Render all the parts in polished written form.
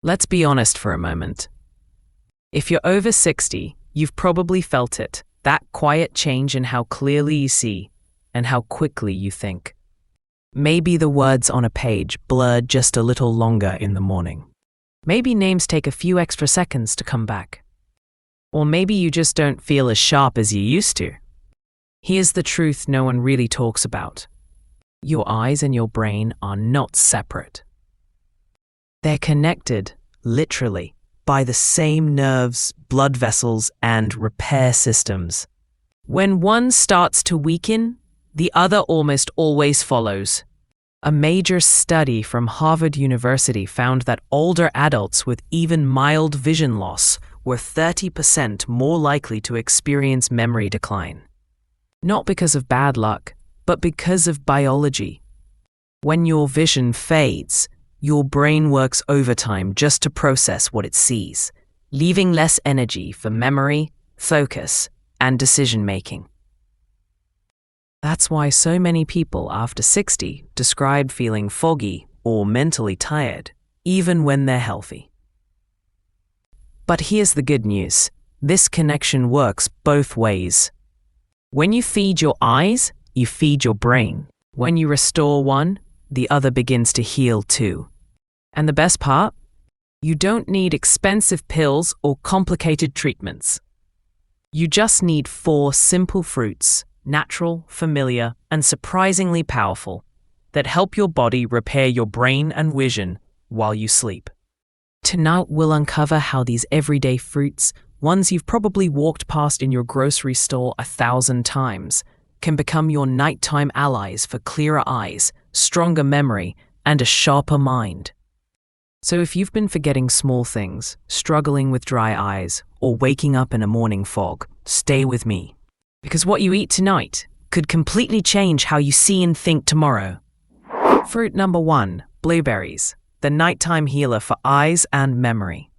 Let's be honest for a moment. If you're over 60, you've probably felt it, that quiet change in how clearly you see and how quickly you think. Maybe the words on a page blur just a little longer in the morning. Maybe names take a few extra seconds to come back. Or maybe you just don't feel as sharp as you used to. Here's the truth no one really talks about. Your eyes and your brain are not separate. They're connected, literally, by the same nerves, blood vessels, and repair systems. When one starts to weaken, the other almost always follows. A major study from Harvard University found that older adults with even mild vision loss were 30% more likely to experience memory decline. Not because of bad luck, but because of biology. When your vision fades, your brain works overtime just to process what it sees, leaving less energy for memory, focus, and decision-making. That's why so many people after 60 describe feeling foggy or mentally tired, even when they're healthy. But here's the good news. This connection works both ways. When you feed your eyes, you feed your brain. When you restore one, the other begins to heal too. And the best part? You don't need expensive pills or complicated treatments. You just need 4 simple fruits, natural, familiar, and surprisingly powerful, that help your body repair your brain and vision while you sleep. Tonight we'll uncover how these everyday fruits, ones you've probably walked past in your grocery store 1,000 times, can become your nighttime allies for clearer eyes, stronger memory, and a sharper mind. So if you've been forgetting small things, struggling with dry eyes, or waking up in a morning fog, stay with me. Because what you eat tonight could completely change how you see and think tomorrow. Fruit number 1, blueberries, the nighttime healer for eyes and memory.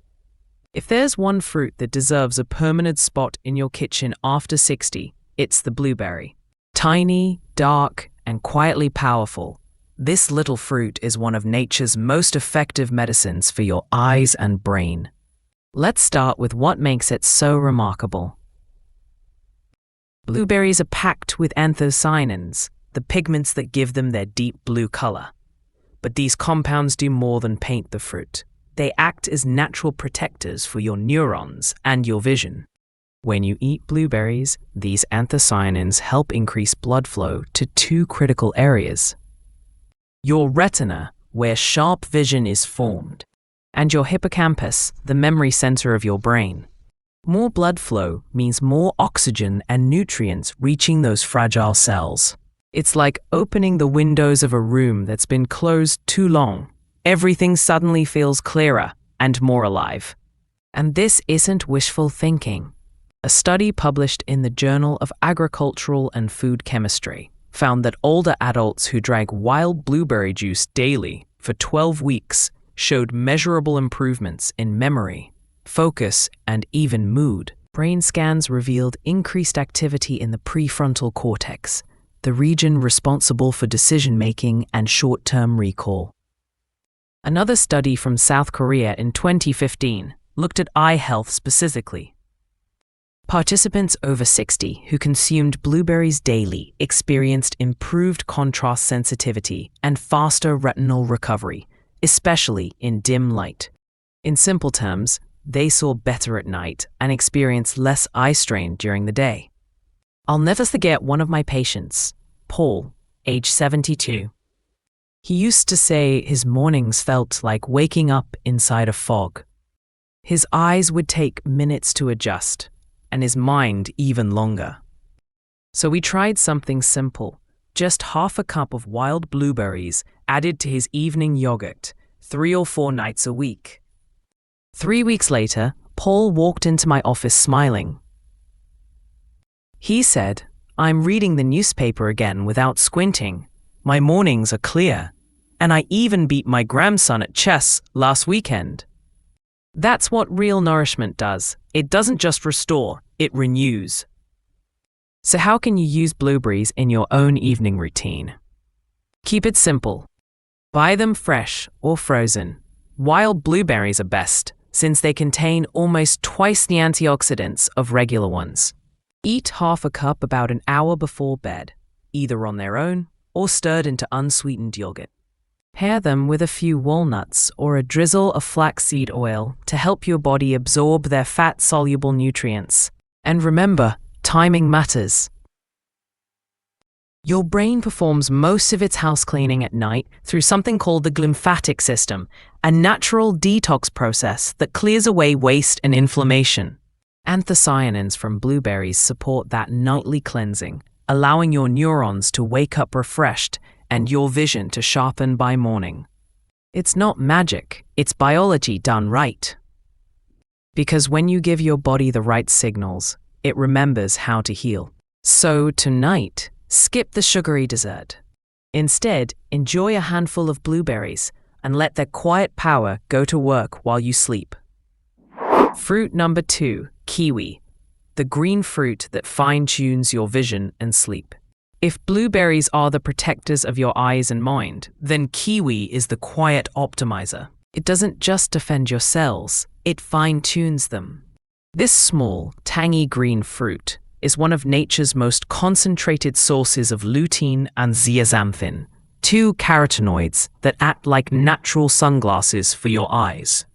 If there's one fruit that deserves a permanent spot in your kitchen after 60, it's the blueberry. Tiny, dark, and quietly powerful, this little fruit is one of nature's most effective medicines for your eyes and brain. Let's start with what makes it so remarkable. Blueberries are packed with anthocyanins, the pigments that give them their deep blue color. But these compounds do more than paint the fruit. They act as natural protectors for your neurons and your vision. When you eat blueberries, these anthocyanins help increase blood flow to 2 critical areas: your retina, where sharp vision is formed, and your hippocampus, the memory center of your brain. More blood flow means more oxygen and nutrients reaching those fragile cells. It's like opening the windows of a room that's been closed too long. Everything suddenly feels clearer and more alive. And this isn't wishful thinking. A study published in the Journal of Agricultural and Food Chemistry found that older adults who drank wild blueberry juice daily for 12 weeks showed measurable improvements in memory, focus, and even mood. Brain scans revealed increased activity in the prefrontal cortex, the region responsible for decision-making and short-term recall. Another study from South Korea in 2015 looked at eye health specifically. Participants over 60 who consumed blueberries daily experienced improved contrast sensitivity and faster retinal recovery, especially in dim light. In simple terms, they saw better at night and experienced less eye strain during the day. I'll never forget one of my patients, Paul, age 72. He used to say his mornings felt like waking up inside a fog. His eyes would take minutes to adjust, and his mind even longer. So we tried something simple, just half a cup of wild blueberries added to his evening yogurt, 3 or 4 nights a week. 3 weeks later, Paul walked into my office smiling. He said, "I'm reading the newspaper again without squinting. My mornings are clear, and I even beat my grandson at chess last weekend." That's what real nourishment does. It doesn't just restore, it renews. So how can you use blueberries in your own evening routine? Keep it simple. Buy them fresh or frozen. Wild blueberries are best, since they contain almost twice the antioxidants of regular ones. Eat half a cup about an hour before bed, either on their own or stirred into unsweetened yogurt. Pair them with a few walnuts or a drizzle of flaxseed oil to help your body absorb their fat-soluble nutrients. And remember, timing matters. Your brain performs most of its house cleaning at night through something called the glymphatic system, a natural detox process that clears away waste and inflammation. Anthocyanins from blueberries support that nightly cleansing, allowing your neurons to wake up refreshed and your vision to sharpen by morning. It's not magic, it's biology done right. Because when you give your body the right signals, it remembers how to heal. So tonight, skip the sugary dessert. Instead, enjoy a handful of blueberries and let their quiet power go to work while you sleep. Fruit number 2, kiwi, the green fruit that fine-tunes your vision and sleep. If blueberries are the protectors of your eyes and mind, then kiwi is the quiet optimizer. It doesn't just defend your cells, it fine-tunes them. This small, tangy green fruit is one of nature's most concentrated sources of lutein and zeaxanthin, 2 carotenoids that act like natural sunglasses for your eyes.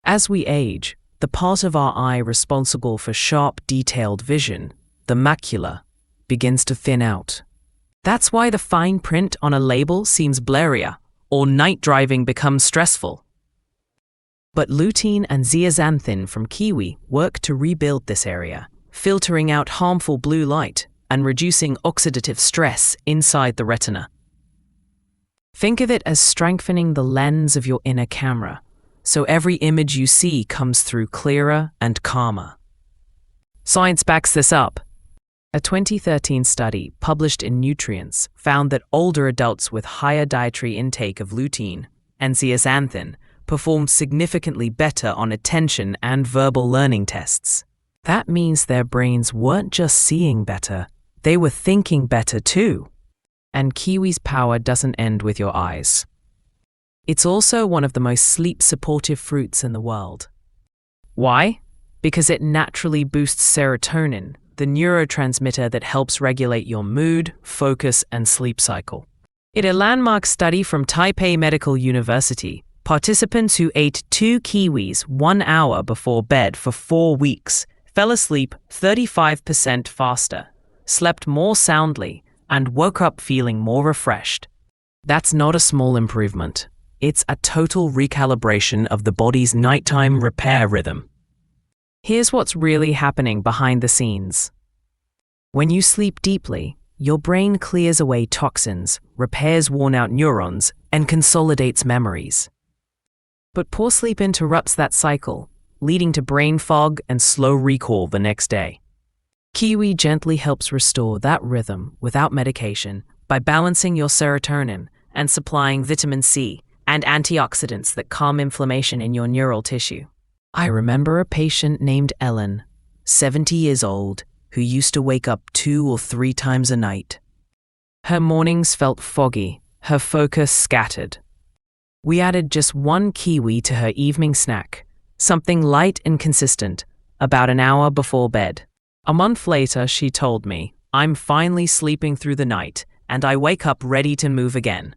As we age, the part of our eye responsible for sharp, detailed vision, the macula, begins to thin out. That's why the fine print on a label seems blurrier, or night driving becomes stressful. But lutein and zeaxanthin from kiwi work to rebuild this area, filtering out harmful blue light and reducing oxidative stress inside the retina. Think of it as strengthening the lens of your inner camera, so every image you see comes through clearer and calmer. Science backs this up. A 2013 study published in Nutrients found that older adults with higher dietary intake of lutein and zeaxanthin performed significantly better on attention and verbal learning tests. That means their brains weren't just seeing better, they were thinking better too. And kiwi's power doesn't end with your eyes. It's also one of the most sleep-supportive fruits in the world. Why? Because it naturally boosts serotonin, the neurotransmitter that helps regulate your mood, focus, and sleep cycle. In a landmark study from Taipei Medical University, participants who ate 2 kiwis 1 hour before bed for 4 weeks fell asleep 35% faster, slept more soundly, and woke up feeling more refreshed. That's not a small improvement. It's a total recalibration of the body's nighttime repair rhythm. Here's what's really happening behind the scenes. When you sleep deeply, your brain clears away toxins, repairs worn-out neurons, and consolidates memories. But poor sleep interrupts that cycle, leading to brain fog and slow recall the next day. Kiwi gently helps restore that rhythm without medication by balancing your serotonin and supplying vitamin C and antioxidants that calm inflammation in your neural tissue. I remember a patient named Ellen, 70 years old, who used to wake up 2 or 3 times a night. Her mornings felt foggy, her focus scattered. We added just 1 kiwi to her evening snack, something light and consistent, about an hour before bed. A month later, she told me, "I'm finally sleeping through the night, and I wake up ready to move again."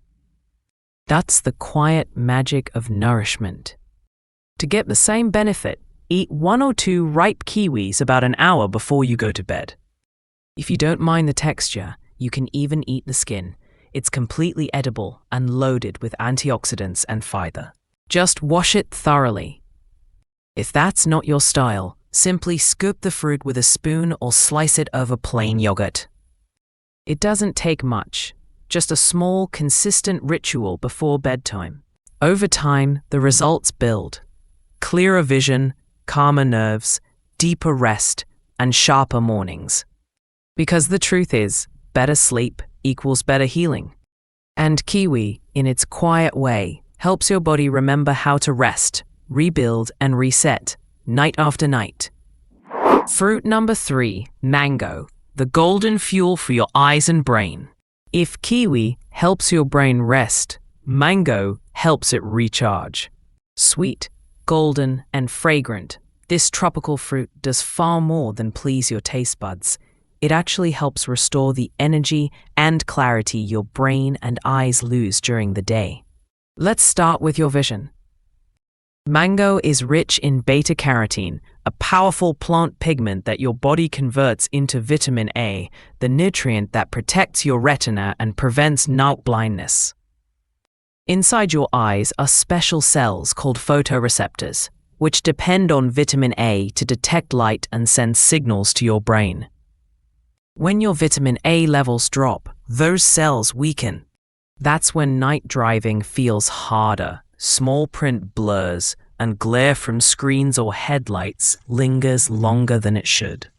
That's the quiet magic of nourishment. To get the same benefit, eat 1 or 2 ripe kiwis about an hour before you go to bed. If you don't mind the texture, you can even eat the skin. It's completely edible and loaded with antioxidants and fiber. Just wash it thoroughly. If that's not your style, simply scoop the fruit with a spoon or slice it over plain yogurt. It doesn't take much, just a small, consistent ritual before bedtime. Over time, the results build. Clearer vision, calmer nerves, deeper rest, and sharper mornings. Because the truth is, better sleep equals better healing. And kiwi, in its quiet way, helps your body remember how to rest, rebuild, and reset, night after night. Fruit number 3, mango, the golden fuel for your eyes and brain. If kiwi helps your brain rest, mango helps it recharge. Sweet, golden, and fragrant, this tropical fruit does far more than please your taste buds. It actually helps restore the energy and clarity your brain and eyes lose during the day. Let's start with your vision. Mango is rich in beta-carotene, a powerful plant pigment that your body converts into vitamin A, the nutrient that protects your retina and prevents night blindness. Inside your eyes are special cells called photoreceptors, which depend on vitamin A to detect light and send signals to your brain. When your vitamin A levels drop, those cells weaken. That's when night driving feels harder, small print blurs, and glare from screens or headlights lingers longer than it should.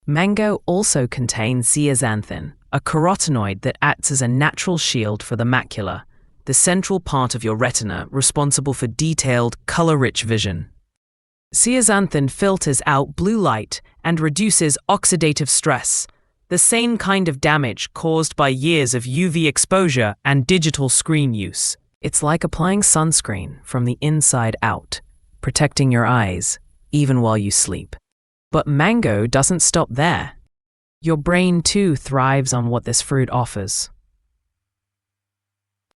Mango also contains zeaxanthin, a carotenoid that acts as a natural shield for the macula, the central part of your retina responsible for detailed, color-rich vision. Zeaxanthin filters out blue light and reduces oxidative stress, the same kind of damage caused by years of UV exposure and digital screen use. It's like applying sunscreen from the inside out, protecting your eyes, even while you sleep. But mango doesn't stop there. Your brain too thrives on what this fruit offers.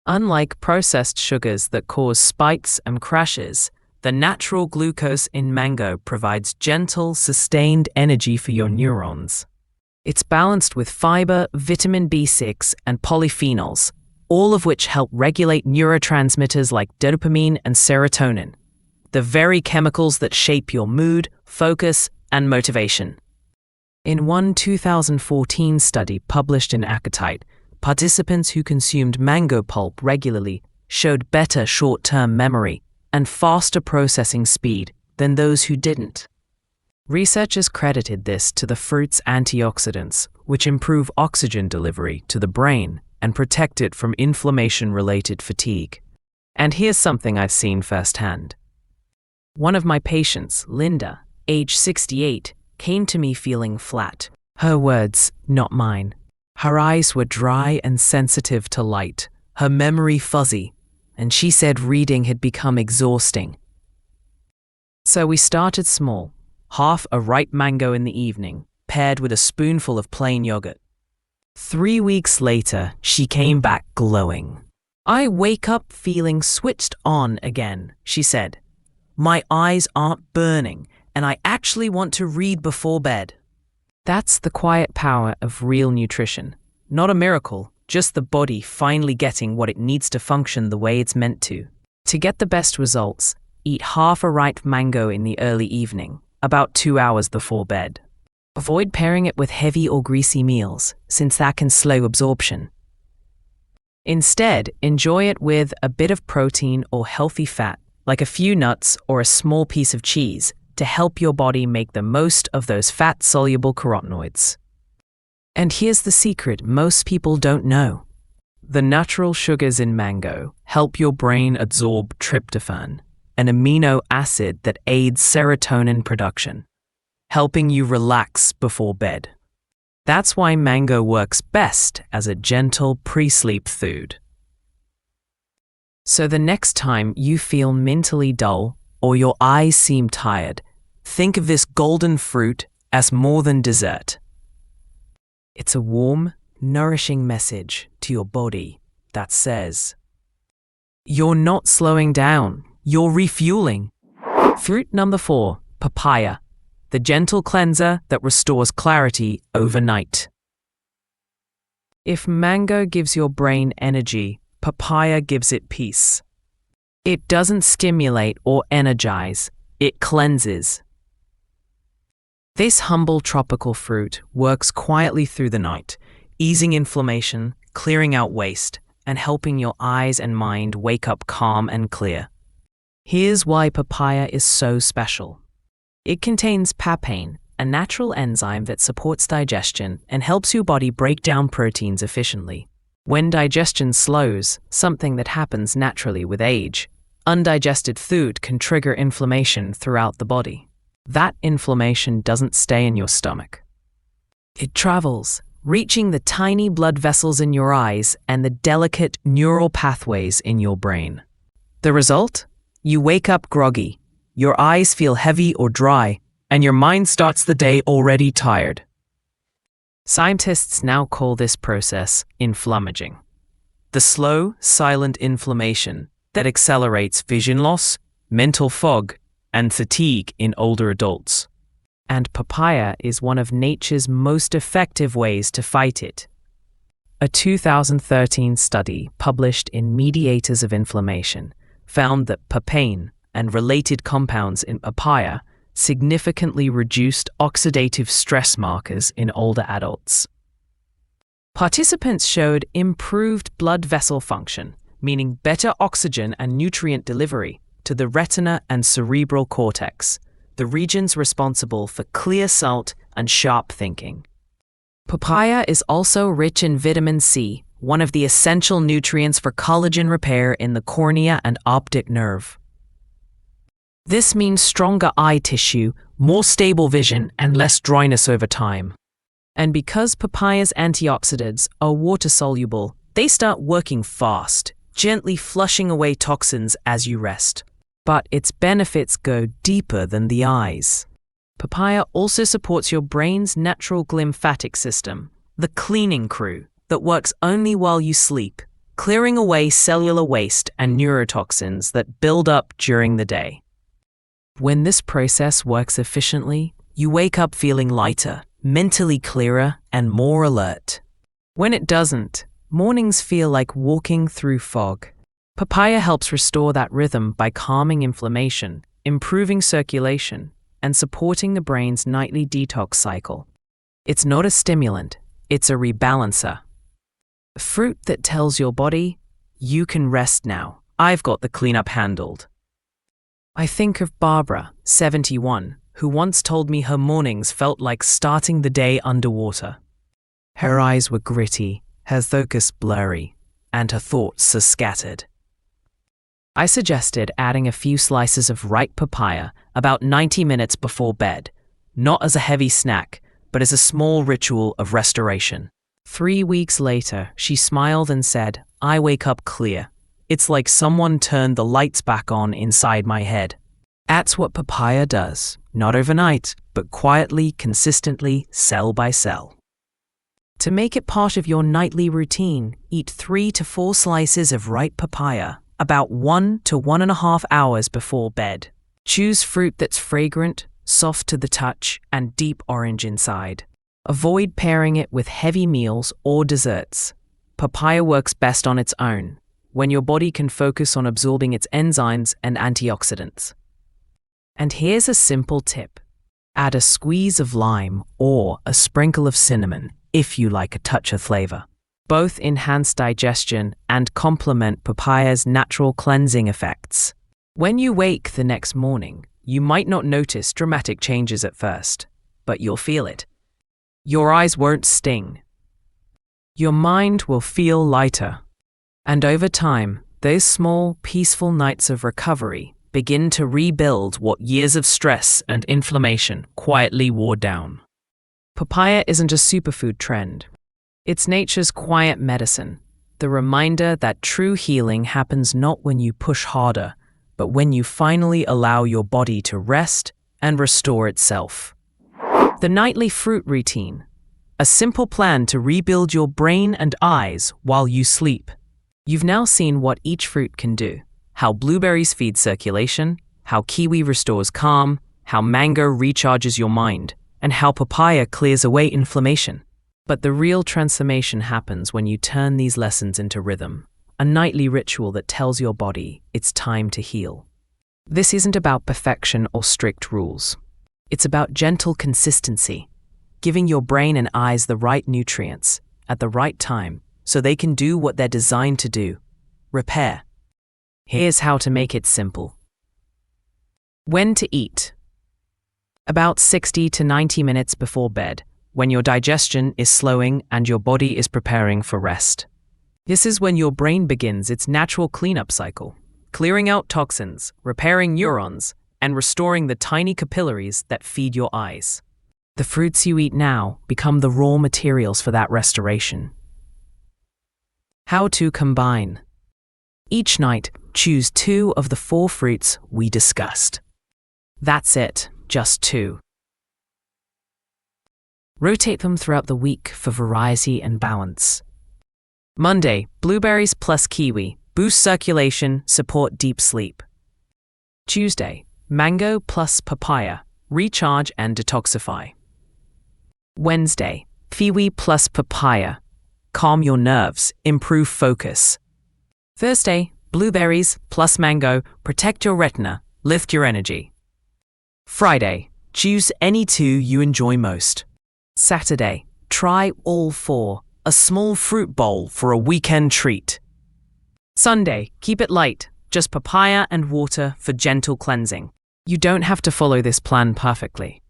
Unlike processed sugars that cause spikes and crashes, the natural glucose in mango provides gentle, sustained energy for your neurons. It's balanced with fiber, vitamin B6, and polyphenols, all of which help regulate neurotransmitters like dopamine and serotonin, the very chemicals that shape your mood, focus, and motivation. In one 2014 study published in Eyesight, participants who consumed mango pulp regularly showed better short-term memory and faster processing speed than those who didn't. Researchers credited this to the fruit's antioxidants, which improve oxygen delivery to the brain and protect it from inflammation-related fatigue. And here's something I've seen firsthand. One of my patients, Linda, age 68, came to me feeling flat. Her words, not mine. Her eyes were dry and sensitive to light, her memory fuzzy, and she said reading had become exhausting. So we started small, half a ripe mango in the evening, paired with a spoonful of plain yogurt. 3 weeks later, she came back glowing. I wake up feeling switched on again, she said. My eyes aren't burning, and I actually want to read before bed. That's the quiet power of real nutrition. Not a miracle, just the body finally getting what it needs to function the way it's meant to. To get the best results, eat half a ripe mango in the early evening, about 2 hours before bed. Avoid pairing it with heavy or greasy meals, since that can slow absorption. Instead, enjoy it with a bit of protein or healthy fat, like a few nuts or a small piece of cheese, to help your body make the most of those fat-soluble carotenoids. And here's the secret most people don't know. The natural sugars in mango help your brain absorb tryptophan, an amino acid that aids serotonin production, helping you relax before bed. That's why mango works best as a gentle pre-sleep food. So the next time you feel mentally dull or your eyes seem tired, think of this golden fruit as more than dessert. It's a warm, nourishing message to your body that says, you're not slowing down, you're refueling. Fruit number 4, papaya, the gentle cleanser that restores clarity overnight. If mango gives your brain energy, papaya gives it peace. It doesn't stimulate or energize, it cleanses. This humble tropical fruit works quietly through the night, easing inflammation, clearing out waste, and helping your eyes and mind wake up calm and clear. Here's why papaya is so special. It contains papain, a natural enzyme that supports digestion and helps your body break down proteins efficiently. When digestion slows, something that happens naturally with age, undigested food can trigger inflammation throughout the body. That inflammation doesn't stay in your stomach. It travels, reaching the tiny blood vessels in your eyes and the delicate neural pathways in your brain. The result? You wake up groggy, your eyes feel heavy or dry, and your mind starts the day already tired. Scientists now call this process inflammaging. The slow, silent inflammation that accelerates vision loss, mental fog, and fatigue in older adults. And papaya is one of nature's most effective ways to fight it. A 2013 study published in Mediators of Inflammation found that papain and related compounds in papaya significantly reduced oxidative stress markers in older adults. Participants showed improved blood vessel function, meaning better oxygen and nutrient delivery to the retina and cerebral cortex, the regions responsible for clear sight and sharp thinking. Papaya is also rich in vitamin C, one of the essential nutrients for collagen repair in the cornea and optic nerve. This means stronger eye tissue, more stable vision, and less dryness over time. And because papaya's antioxidants are water-soluble, they start working fast, gently flushing away toxins as you rest. But its benefits go deeper than the eyes. Papaya also supports your brain's natural glymphatic system, the cleaning crew that works only while you sleep, clearing away cellular waste and neurotoxins that build up during the day. When this process works efficiently, you wake up feeling lighter, mentally clearer, and more alert. When it doesn't, mornings feel like walking through fog. Papaya helps restore that rhythm by calming inflammation, improving circulation, and supporting the brain's nightly detox cycle. It's not a stimulant, it's a rebalancer. A fruit that tells your body, you can rest now, I've got the cleanup handled. I think of Barbara, 71, who once told me her mornings felt like starting the day underwater. Her eyes were gritty, her focus blurry, and her thoughts are scattered. I suggested adding a few slices of ripe papaya about 90 minutes before bed, not as a heavy snack, but as a small ritual of restoration. 3 weeks later, she smiled and said, I wake up clear. It's like someone turned the lights back on inside my head. That's what papaya does, not overnight, but quietly, consistently, cell by cell. To make it part of your nightly routine, eat 3 to 4 slices of ripe papaya about 1 to 1.5 hours before bed. Choose fruit that's fragrant, soft to the touch, and deep orange inside. Avoid pairing it with heavy meals or desserts. Papaya works best on its own, when your body can focus on absorbing its enzymes and antioxidants. And here's a simple tip. Add a squeeze of lime or a sprinkle of cinnamon if you like a touch of flavor. Both enhance digestion and complement papaya's natural cleansing effects. When you wake the next morning, you might not notice dramatic changes at first, but you'll feel it. Your eyes won't sting. Your mind will feel lighter. And over time, those small, peaceful nights of recovery begin to rebuild what years of stress and inflammation quietly wore down. Papaya isn't a superfood trend. It's nature's quiet medicine, the reminder that true healing happens not when you push harder, but when you finally allow your body to rest and restore itself. The nightly fruit routine, a simple plan to rebuild your brain and eyes while you sleep. You've now seen what each fruit can do, how blueberries feed circulation, how kiwi restores calm, how mango recharges your mind, and how papaya clears away inflammation. But the real transformation happens when you turn these lessons into rhythm, a nightly ritual that tells your body it's time to heal. This isn't about perfection or strict rules. It's about gentle consistency, giving your brain and eyes the right nutrients at the right time so they can do what they're designed to do: repair. Here's how to make it simple. When to eat. About 60 to 90 minutes before bed, when your digestion is slowing and your body is preparing for rest. This is when your brain begins its natural cleanup cycle, clearing out toxins, repairing neurons, and restoring the tiny capillaries that feed your eyes. The fruits you eat now become the raw materials for that restoration. How to combine. Each night, choose 2 of the 4 fruits we discussed. That's it, just 2. Rotate them throughout the week for variety and balance. Monday, blueberries plus kiwi, boost circulation, support deep sleep. Tuesday, mango plus papaya, recharge and detoxify. Wednesday, kiwi plus papaya, calm your nerves, improve focus. Thursday, blueberries plus mango, protect your retina, lift your energy. Friday, choose any 2 you enjoy most. Saturday, try all 4, a small fruit bowl for a weekend treat. Sunday, keep it light, just papaya and water for gentle cleansing. You don't have to follow this plan perfectly.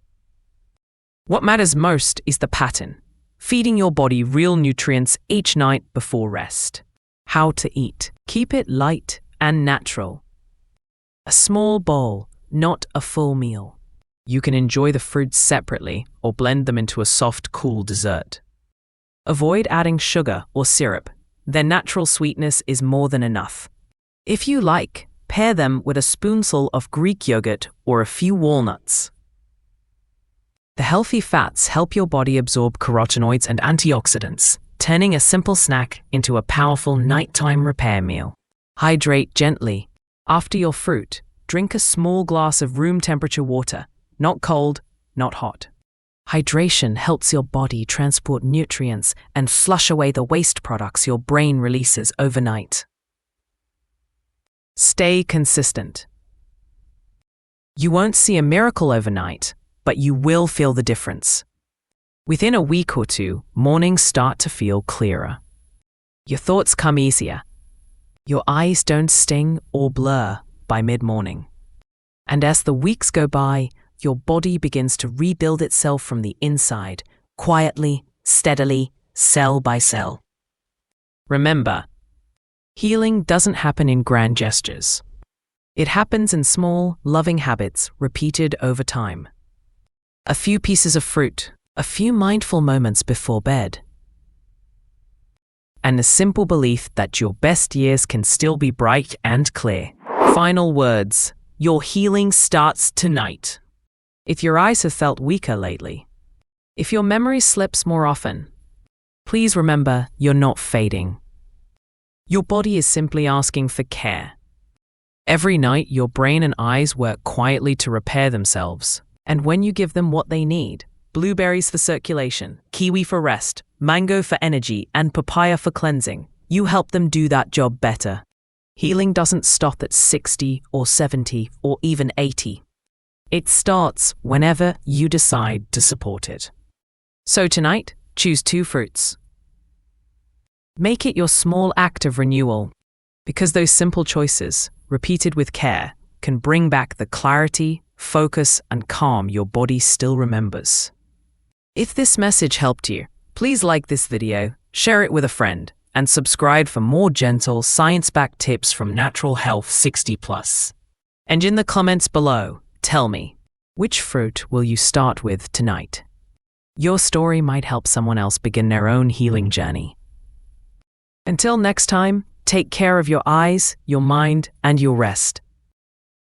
What matters most is the pattern, feeding your body real nutrients each night before rest. How to eat. Keep it light and natural. A small bowl, not a full meal. You can enjoy the fruits separately or blend them into a soft, cool dessert. Avoid adding sugar or syrup. Their natural sweetness is more than enough. If you like, pair them with a spoonful of Greek yogurt or a few walnuts. The healthy fats help your body absorb carotenoids and antioxidants, turning a simple snack into a powerful nighttime repair meal. Hydrate gently. After your fruit, drink a small glass of room temperature water, not cold, not hot. Hydration helps your body transport nutrients and flush away the waste products your brain releases overnight. Stay consistent. You won't see a miracle overnight, but you will feel the difference. Within a week or 2, mornings start to feel clearer. Your thoughts come easier. Your eyes don't sting or blur by mid-morning. And as the weeks go by, your body begins to rebuild itself from the inside, quietly, steadily, cell by cell. Remember, healing doesn't happen in grand gestures. It happens in small, loving habits repeated over time. A few pieces of fruit, a few mindful moments before bed, and the simple belief that your best years can still be bright and clear. Final words. Your healing starts tonight. If your eyes have felt weaker lately, if your memory slips more often, please remember you're not fading. Your body is simply asking for care. Every night, your brain and eyes work quietly to repair themselves, and when you give them what they need, blueberries for circulation, kiwi for rest, mango for energy, and papaya for cleansing, you help them do that job better. Healing doesn't stop at 60 or 70 or even 80. It starts whenever you decide to support it. So tonight, choose 2 fruits. Make it your small act of renewal, because those simple choices, repeated with care, can bring back the clarity, focus, and calm your body still remembers. If this message helped you, please like this video, share it with a friend, and subscribe for more gentle, science-backed tips from Natural Health 60+. And in the comments below, tell me, which fruit will you start with tonight? Your story might help someone else begin their own healing journey. Until next time, take care of your eyes, your mind, and your rest.